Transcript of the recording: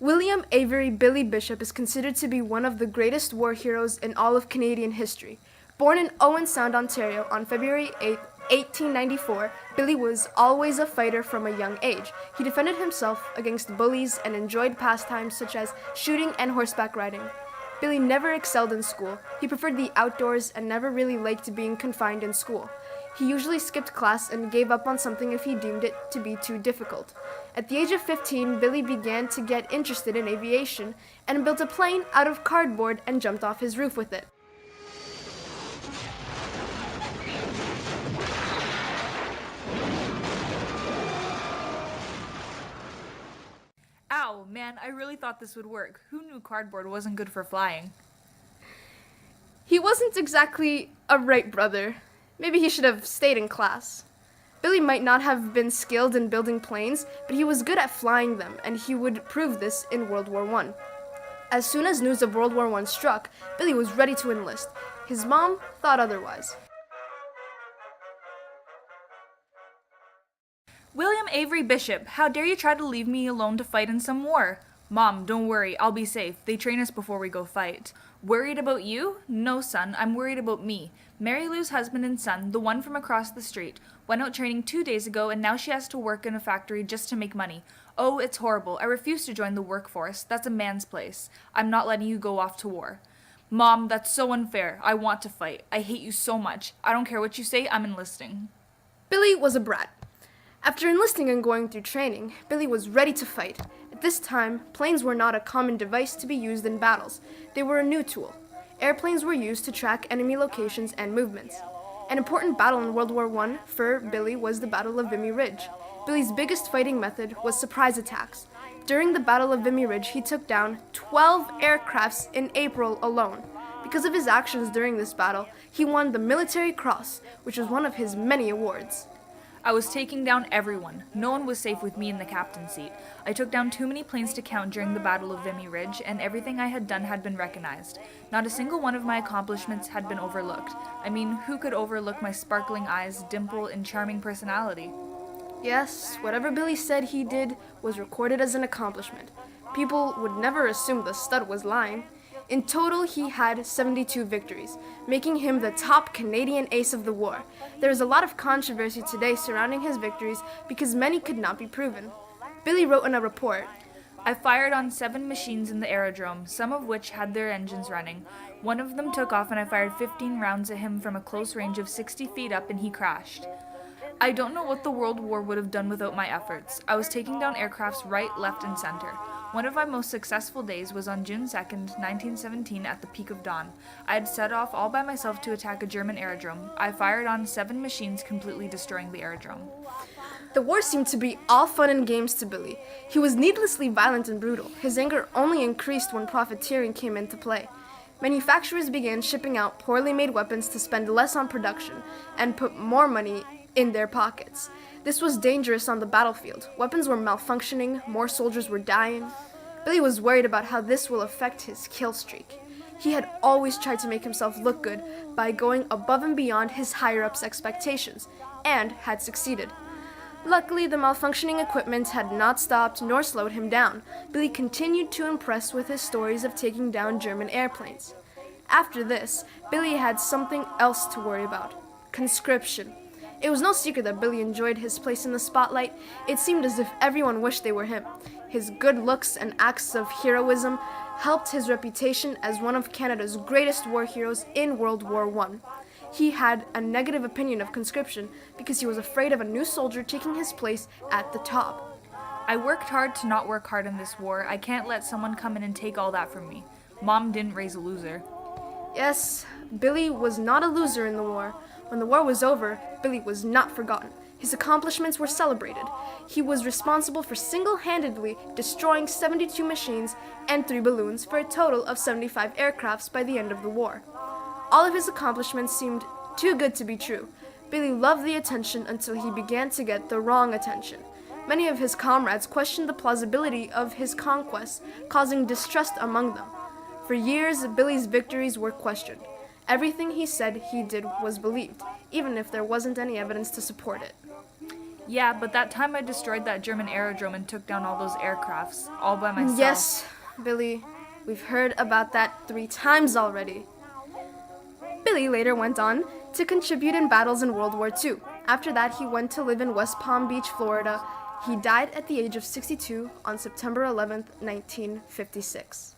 William Avery Billy Bishop is considered to be one of the greatest war heroes in all of Canadian history. Born in Owen Sound, Ontario on February 8, 1894, Billy was always a fighter from a young age. He defended himself against bullies and enjoyed pastimes such as shooting and horseback riding. Billy never excelled in school. He preferred the outdoors and never really liked being confined in school. He usually skipped class and gave up on something if he deemed it to be too difficult. At the age of 15, Billy began to get interested in aviation and built a plane out of cardboard and jumped off his roof with it. Ow, man, I really thought this would work. Who knew cardboard wasn't good for flying? He wasn't exactly a Wright brother. Maybe he should have stayed in class. Billy might not have been skilled in building planes, but he was good at flying them, and he would prove this in World War I. As soon as news of World War I struck, Billy was ready to enlist. His mom thought otherwise. William Avery Bishop, how dare you try to leave me alone to fight in some war? Mom, don't worry, I'll be safe. They train us before we go fight. Worried about you? No, son, I'm worried about me. Mary Lou's husband and son, the one from across the street, went out training 2 days ago and now she has to work in a factory just to make money. Oh, it's horrible. I refuse to join the workforce. That's a man's place. I'm not letting you go off to war. Mom, that's so unfair. I want to fight. I hate you so much. I don't care what you say, I'm enlisting. Billy was a brat. After enlisting and going through training, Billy was ready to fight. At this time, planes were not a common device to be used in battles. They were a new tool. Airplanes were used to track enemy locations and movements. An important battle in World War I for Billy was the Battle of Vimy Ridge. Billy's biggest fighting method was surprise attacks. During the Battle of Vimy Ridge, he took down 12 aircrafts in April alone. Because of his actions during this battle, he won the Military Cross, which was one of his many awards. I was taking down everyone. No one was safe with me in the captain's seat. I took down too many planes to count during the Battle of Vimy Ridge, and everything I had done had been recognized. Not a single one of my accomplishments had been overlooked. I mean, who could overlook my sparkling eyes, dimple, and charming personality? Yes, whatever Billy said he did was recorded as an accomplishment. People would never assume the stud was lying. In total, he had 72 victories, making him the top Canadian ace of the war. There is a lot of controversy today surrounding his victories because many could not be proven. Billy wrote in a report, I fired on 7 machines in the aerodrome, some of which had their engines running. One of them took off and I fired 15 rounds at him from a close range of 60 feet up and he crashed. I don't know what the World War would have done without my efforts. I was taking down aircrafts right, left, and center. One of my most successful days was on June 2nd, 1917 at the peak of dawn. I had set off all by myself to attack a German aerodrome. I fired on 7 machines, completely destroying the aerodrome. The war seemed to be all fun and games to Billy. He was needlessly violent and brutal. His anger only increased when profiteering came into play. Manufacturers began shipping out poorly made weapons to spend less on production and put more money in their pockets. This was dangerous on the battlefield. Weapons were malfunctioning, more soldiers were dying. Billy was worried about how this will affect his kill streak. He had always tried to make himself look good by going above and beyond his higher-ups' expectations, and had succeeded. Luckily, the malfunctioning equipment had not stopped nor slowed him down. Billy continued to impress with his stories of taking down German airplanes. After this, Billy had something else to worry about: conscription. It was no secret that Billy enjoyed his place in the spotlight. It seemed as if everyone wished they were him. His good looks and acts of heroism helped his reputation as one of Canada's greatest war heroes in World War I. He had a negative opinion of conscription because he was afraid of a new soldier taking his place at the top. I worked hard to not work hard in this war. I can't let someone come in and take all that from me. Mom didn't raise a loser. Yes, Billy was not a loser in the war. When the war was over, Billy was not forgotten. His accomplishments were celebrated. He was responsible for single-handedly destroying 72 machines and 3 balloons for a total of 75 aircrafts by the end of the war. All of his accomplishments seemed too good to be true. Billy loved the attention until he began to get the wrong attention. Many of his comrades questioned the plausibility of his conquests, causing distrust among them. For years, Billy's victories were questioned. Everything he said he did was believed, even if there wasn't any evidence to support it. Yeah, but that time I destroyed that German aerodrome and took down all those aircrafts, all by myself. Yes, Billy, we've heard about that 3 times already. Billy later went on to contribute in battles in World War II. After that, he went to live in West Palm Beach, Florida. He died at the age of 62 on September 11th, 1956.